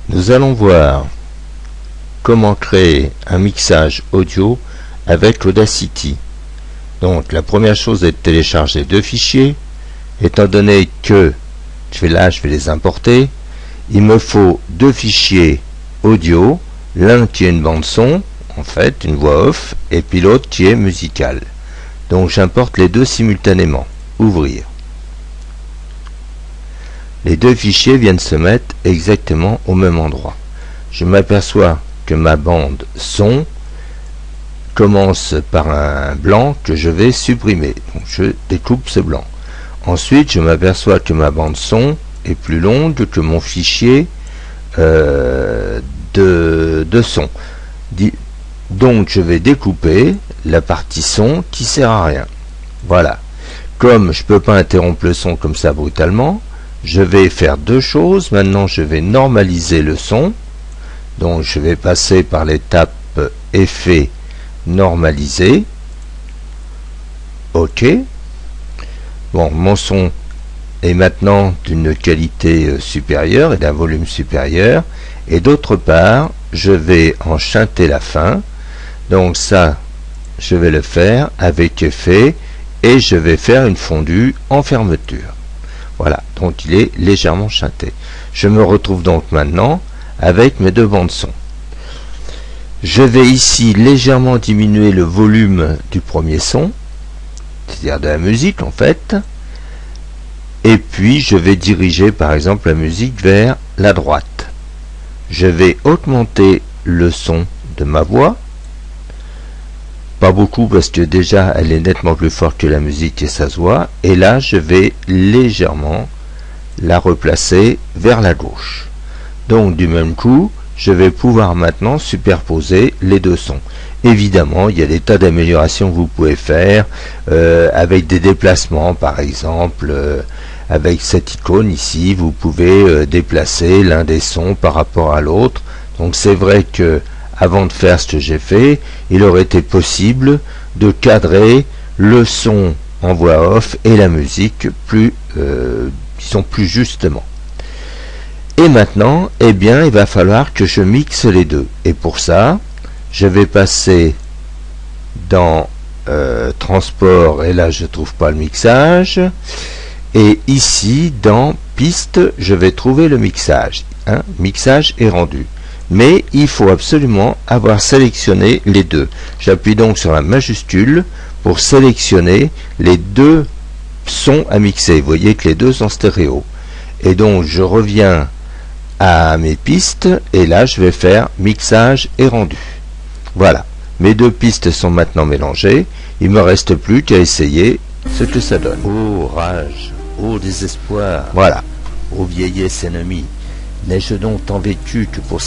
Nous allons voir comment créer un mixage audio avec Audacity. Donc la première chose est de télécharger deux fichiers. Étant donné que je vais les importer, il me faut deux fichiers audio, l'un qui est une bande son, en fait une voix off, et puis l'autre qui est musical. Donc j'importe les deux simultanément. Ouvrir. Les deux fichiers viennent se mettre exactement au même endroit. Je m'aperçois que ma bande son commence par un blanc que je vais supprimer. Donc je découpe ce blanc. Ensuite, je m'aperçois que ma bande son est plus longue que mon fichier de son. Donc je vais découper la partie son qui sert à rien. Voilà. Comme je ne peux pas interrompre le son comme ça brutalement, je vais faire deux choses. Maintenant, je vais normaliser le son. Donc je vais passer par l'étape effet normaliser. OK. Bon, mon son est maintenant d'une qualité supérieure et d'un volume supérieur. Et d'autre part, je vais en chanter la fin. Donc ça, je vais le faire avec effet et je vais faire une fondue en fermeture. Voilà, donc il est légèrement chanté. Je me retrouve donc maintenant avec mes deux bandes son. Je vais ici légèrement diminuer le volume du premier son, c'est-à-dire de la musique en fait, et puis je vais diriger par exemple la musique vers la droite. Je vais augmenter le son de ma voix, pas beaucoup parce que déjà elle est nettement plus forte que la musique et ça se voit, et là je vais légèrement la replacer vers la gauche. Donc du même coup, je vais pouvoir maintenant superposer les deux sons. Évidemment, il y a des tas d'améliorations que vous pouvez faire avec des déplacements, par exemple avec cette icône ici, vous pouvez déplacer l'un des sons par rapport à l'autre. Donc c'est vrai que avant de faire ce que j'ai fait, il aurait été possible de cadrer le son en voix off et la musique plus justement. Et maintenant, eh bien, il va falloir que je mixe les deux. Et pour ça, je vais passer dans transport, et là je ne trouve pas le mixage. Et ici, dans piste, je vais trouver le mixage. Mixage est rendu. Mais il faut absolument avoir sélectionné les deux. J'appuie donc sur la majuscule pour sélectionner les deux sons à mixer. Vous voyez que les deux sont stéréo. Et donc je reviens à mes pistes et là je vais faire mixage et rendu. Voilà, mes deux pistes sont maintenant mélangées. Il me reste plus qu'à essayer ce que ça donne. Ô rage, ô désespoir, Voilà. ô vieillesse ennemie, n'ai-je donc tant vécu que pour